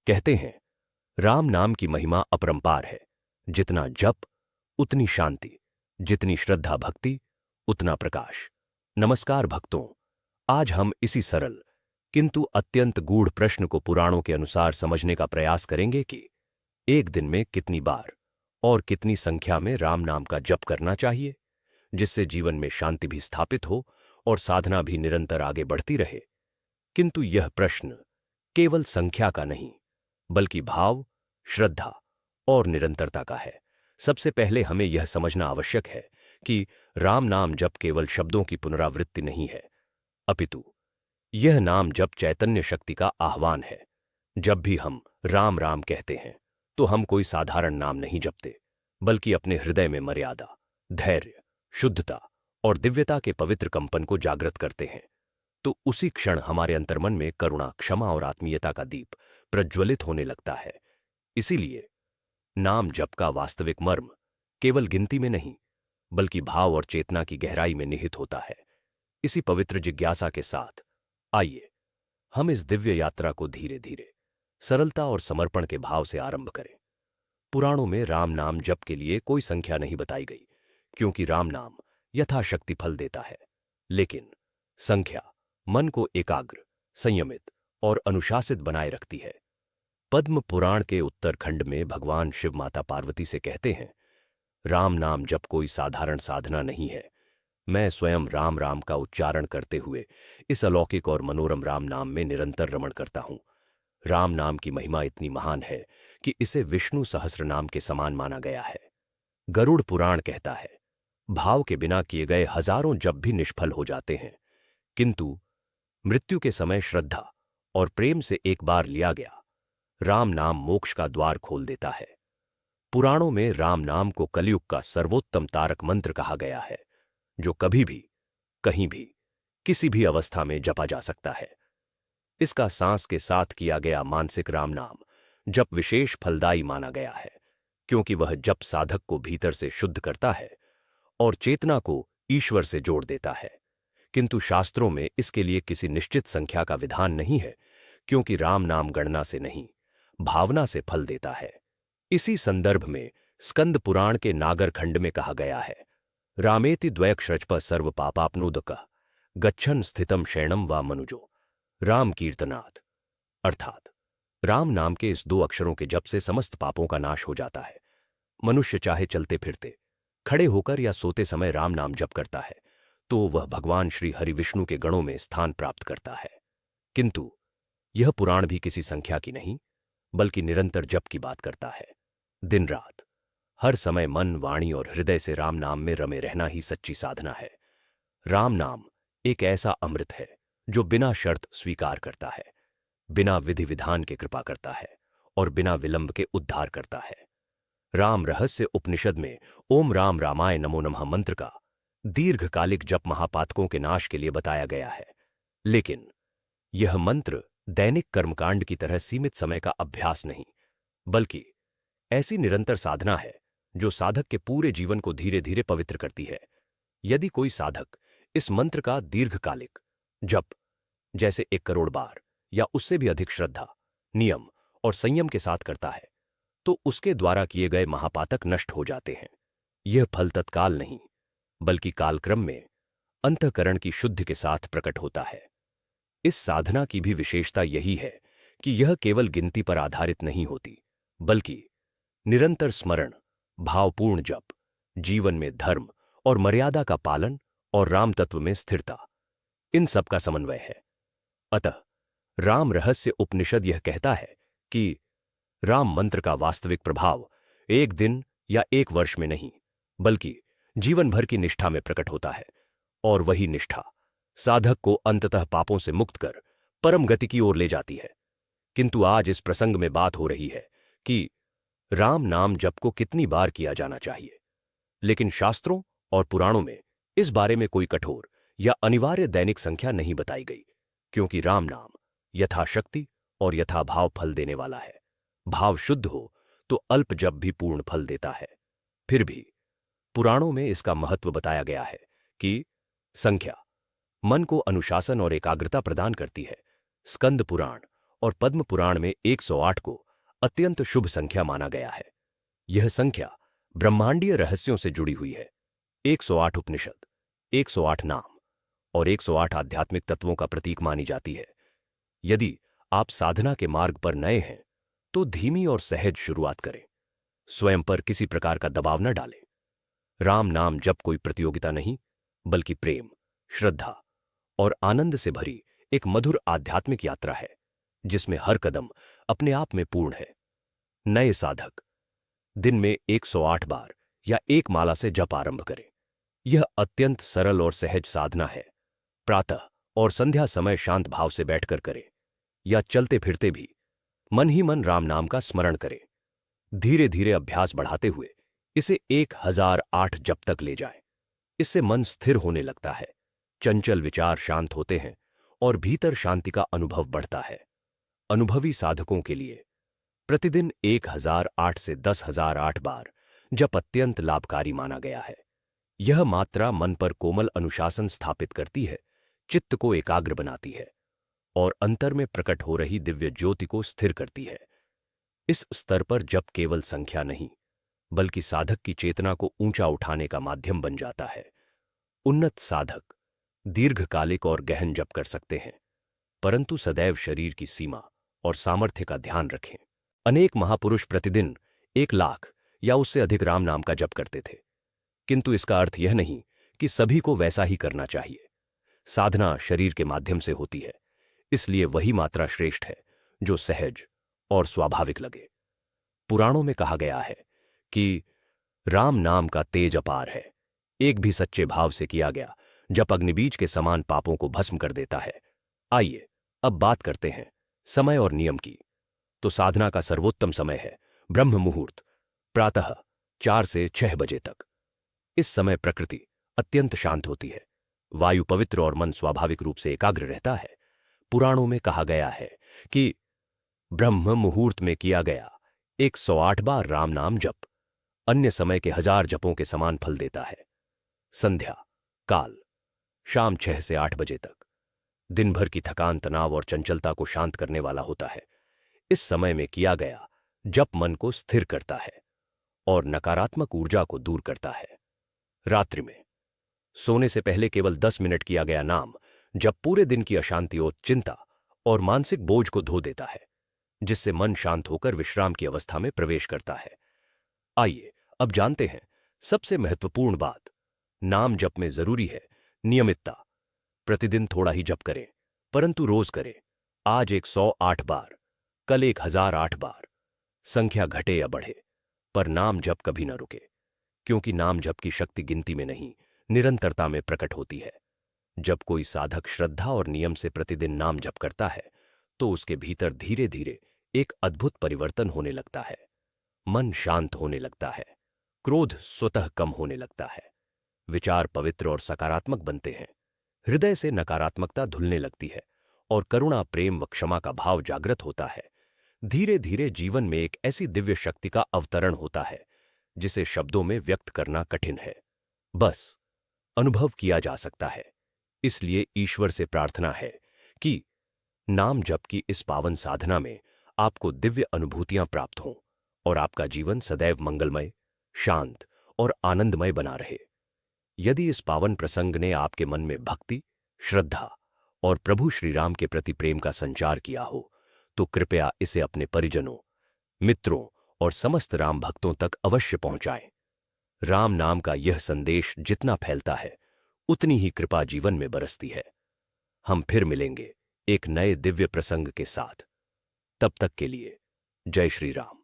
कहते हैं, राम नाम की महिमा अपरंपार है। जितना जप उतनी शांति, जितनी श्रद्धा भक्ति उतना प्रकाश। नमस्कार भक्तों, आज हम इसी सरल किंतु अत्यंत गूढ़ प्रश्न को पुराणों के अनुसार समझने का प्रयास करेंगे कि एक दिन में कितनी बार और कितनी संख्या में राम नाम का जप करना चाहिए, जिससे जीवन में शांति भी स्थापित हो और साधना भी निरंतर आगे बढ़ती रहे। किंतु यह प्रश्न केवल संख्या का नहीं, बल्कि भाव, श्रद्धा और निरंतरता का है। सबसे पहले हमें यह समझना आवश्यक है कि राम नाम जप केवल शब्दों की पुनरावृत्ति नहीं है, अपितु यह नाम जप चैतन्य शक्ति का आह्वान है। जब भी हम राम राम कहते हैं तो हम कोई साधारण नाम नहीं जपते, बल्कि अपने हृदय में मर्यादा, धैर्य, शुद्धता और दिव्यता के पवित्र कंपन को जागृत करते हैं। तो उसी क्षण हमारे अंतर्मन में करुणा, क्षमा और आत्मीयता का दीप प्रज्वलित होने लगता है। इसीलिए नाम जप का वास्तविक मर्म केवल गिनती में नहीं, बल्कि भाव और चेतना की गहराई में निहित होता है। इसी पवित्र जिज्ञासा के साथ आइए हम इस दिव्य यात्रा को धीरे धीरे सरलता और समर्पण के भाव से आरंभ करें। पुराणों में राम नाम जप के लिए कोई संख्या नहीं बताई गई, क्योंकि राम नाम यथाशक्ति फल देता है। लेकिन संख्या मन को एकाग्र, संयमित और अनुशासित बनाए रखती है। पद्म पुराण के उत्तरखंड में भगवान शिव माता पार्वती से कहते हैं, राम नाम जप कोई साधारण साधना नहीं है। मैं स्वयं राम राम का उच्चारण करते हुए इस अलौकिक और मनोरम राम नाम में निरंतर रमण करता हूं। राम नाम की महिमा इतनी महान है कि इसे विष्णु सहस्र नाम के समान माना गया है। गरुड़ पुराण कहता है, भाव के बिना किए गए हजारों जप भी निष्फल हो जाते हैं, किंतु मृत्यु के समय श्रद्धा और प्रेम से एक बार लिया गया राम नाम मोक्ष का द्वार खोल देता है। पुराणों में राम नाम को कलयुग का सर्वोत्तम तारक मंत्र कहा गया है, जो कभी भी, कहीं भी, किसी भी अवस्था में जपा जा सकता है। इसका सांस के साथ किया गया मानसिक राम नाम जप विशेष फलदायी माना गया है, क्योंकि वह जप साधक को भीतर से शुद्ध करता है और चेतना को ईश्वर से जोड़ देता है। किंतु शास्त्रों में इसके लिए किसी निश्चित संख्या का विधान नहीं है, क्योंकि राम नाम गणना से नहीं, भावना से फल देता है। इसी संदर्भ में स्कंद पुराण के नागर खंड में कहा गया है, रामेति द्वयक्षरप सर्व पापापनोदक गच्छन स्थितम शैणम व मनुजो राम कीर्तनाथ। अर्थात राम नाम के इस 2 अक्षरों के जप से समस्त पापों का नाश हो जाता है। मनुष्य चाहे चलते फिरते, खड़े होकर या सोते समय राम नाम जप करता है तो वह भगवान श्री हरि विष्णु के गणों में स्थान प्राप्त करता है। किंतु यह पुराण भी किसी संख्या की नहीं, बल्कि निरंतर जप की बात करता है। दिन रात, हर समय मन, वाणी और हृदय से राम नाम में रमे रहना ही सच्ची साधना है। राम नाम एक ऐसा अमृत है जो बिना शर्त स्वीकार करता है, बिना विधि विधान के कृपा करता है और बिना विलंब के उद्धार करता है। राम रहस्य उपनिषद में ओम राम रामाय नमो नमः मंत्र का दीर्घकालिक जप महापातकों के नाश के लिए बताया गया है। लेकिन यह मंत्र दैनिक कर्मकांड की तरह सीमित समय का अभ्यास नहीं, बल्कि ऐसी निरंतर साधना है जो साधक के पूरे जीवन को धीरे धीरे पवित्र करती है। यदि कोई साधक इस मंत्र का दीर्घकालिक जप, जैसे 1 करोड़ बार या उससे भी अधिक श्रद्धा, नियम और संयम के साथ करता है, तो उसके द्वारा किए गए महापातक नष्ट हो जाते हैं। यह फल तत्काल नहीं, बल्कि कालक्रम में अंतःकरण की शुद्धि के साथ प्रकट होता है। इस साधना की भी विशेषता यही है कि यह केवल गिनती पर आधारित नहीं होती, बल्कि निरंतर स्मरण, भावपूर्ण जप, जीवन में धर्म और मर्यादा का पालन और राम तत्व में स्थिरता, इन सब का समन्वय है। अतः राम रहस्य उपनिषद यह कहता है कि राम मंत्र का वास्तविक प्रभाव 1 दिन या 1 वर्ष में नहीं, बल्कि जीवन भर की निष्ठा में प्रकट होता है, और वही निष्ठा साधक को अंततः पापों से मुक्त कर परम गति की ओर ले जाती है। किंतु आज इस प्रसंग में बात हो रही है कि राम नाम जप को कितनी बार किया जाना चाहिए, लेकिन शास्त्रों और पुराणों में इस बारे में कोई कठोर या अनिवार्य दैनिक संख्या नहीं बताई गई, क्योंकि राम नाम यथाशक्ति और यथाभाव फल देने वाला है। भाव शुद्ध हो तो अल्प जप भी पूर्ण फल देता है। फिर भी पुराणों में इसका महत्व बताया गया है कि संख्या मन को अनुशासन और एकाग्रता प्रदान करती है। स्कंद पुराण और पद्म पुराण में 108 को अत्यंत शुभ संख्या माना गया है। यह संख्या ब्रह्मांडीय रहस्यों से जुड़ी हुई है। 108 उपनिषद, 108 नाम और 108 आध्यात्मिक तत्वों का प्रतीक मानी जाती है। यदि आप साधना के मार्ग पर नए हैं तो धीमी और सहज शुरुआत करें। स्वयं पर किसी प्रकार का दबाव न डालें। राम नाम जप कोई प्रतियोगिता नहीं, बल्कि प्रेम, श्रद्धा और आनंद से भरी एक मधुर आध्यात्मिक यात्रा है, जिसमें हर कदम अपने आप में पूर्ण है। नए साधक दिन में 108 बार या एक माला से जप आरंभ करें। यह अत्यंत सरल और सहज साधना है। प्रातः और संध्या समय शांत भाव से बैठकर करें या चलते फिरते भी मन ही मन राम नाम का स्मरण करें। धीरे धीरे अभ्यास बढ़ाते हुए इसे 1008 जप तक ले जाएं। इससे मन स्थिर होने लगता है, चंचल विचार शांत होते हैं और भीतर शांति का अनुभव बढ़ता है। अनुभवी साधकों के लिए प्रतिदिन 1008 से 10,008 बार जप अत्यंत लाभकारी माना गया है। यह मात्रा मन पर कोमल अनुशासन स्थापित करती है, चित्त को एकाग्र बनाती है और अंतर में प्रकट हो रही दिव्य ज्योति को स्थिर करती है। इस स्तर पर जप केवल संख्या नहीं, बल्कि साधक की चेतना को ऊंचा उठाने का माध्यम बन जाता है। उन्नत साधक दीर्घकालिक और गहन जप कर सकते हैं, परंतु सदैव शरीर की सीमा और सामर्थ्य का ध्यान रखें। अनेक महापुरुष प्रतिदिन 1 लाख या उससे अधिक राम नाम का जप करते थे, किंतु इसका अर्थ यह नहीं कि सभी को वैसा ही करना चाहिए। साधना शरीर के माध्यम से होती है, इसलिए वही मात्रा श्रेष्ठ है जो सहज और स्वाभाविक लगे। पुराणों में कहा गया है कि राम नाम का तेज अपार है, एक भी सच्चे भाव से किया गया जप अग्निबीज के समान पापों को भस्म कर देता है। आइए अब बात करते हैं समय और नियम की। तो साधना का सर्वोत्तम समय है ब्रह्म मुहूर्त, प्रातः 4 से 6 बजे तक। इस समय प्रकृति अत्यंत शांत होती है, वायु पवित्र और मन स्वाभाविक रूप से एकाग्र रहता है। पुराणों में कहा गया है कि ब्रह्म मुहूर्त में किया गया 108 बार राम नाम जप अन्य समय के 1000 जपों के समान फल देता है। संध्या काल शाम 6 से 8 बजे तक दिन भर की थकान, तनाव और चंचलता को शांत करने वाला होता है। इस समय में किया गया जप मन को स्थिर करता है और नकारात्मक ऊर्जा को दूर करता है। रात्रि में सोने से पहले केवल 10 मिनट किया गया नाम जब पूरे दिन की अशांति और चिंता और मानसिक बोझ को धो देता है, जिससे मन शांत होकर विश्राम की अवस्था में प्रवेश करता है। आइए अब जानते हैं सबसे महत्वपूर्ण बात। नाम जप में जरूरी है नियमितता। प्रतिदिन थोड़ा ही जप करें, परंतु रोज करें। आज 108 बार, कल 1008 बार। संख्या घटे या बढ़े, पर नाम जप कभी न रुके, क्योंकि नाम जप की शक्ति गिनती में नहीं, निरंतरता में प्रकट होती है। जब कोई साधक श्रद्धा और नियम से प्रतिदिन नाम जप करता है, तो उसके भीतर धीरे धीरे एक अद्भुत परिवर्तन होने लगता है। मन शांत होने लगता है, क्रोध स्वतः कम होने लगता है, विचार पवित्र और सकारात्मक बनते हैं, हृदय से नकारात्मकता धुलने लगती है और करुणा, प्रेम व क्षमा का भाव जागृत होता है। धीरे धीरे जीवन में एक ऐसी दिव्य शक्ति का अवतरण होता है जिसे शब्दों में व्यक्त करना कठिन है, बस अनुभव किया जा सकता है। इसलिए ईश्वर से प्रार्थना है कि नाम जप की इस पावन साधना में आपको दिव्य अनुभूतियां प्राप्त हों और आपका जीवन सदैव मंगलमय, शांत और आनंदमय बना रहे। यदि इस पावन प्रसंग ने आपके मन में भक्ति, श्रद्धा और प्रभु श्री राम के प्रति प्रेम का संचार किया हो, तो कृपया इसे अपने परिजनों, मित्रों और समस्त राम भक्तों तक अवश्य पहुंचाएं। राम नाम का यह संदेश जितना फैलता है, उतनी ही कृपा जीवन में बरसती है। हम फिर मिलेंगे एक नए दिव्य प्रसंग के साथ। तब तक के लिए जय श्री राम।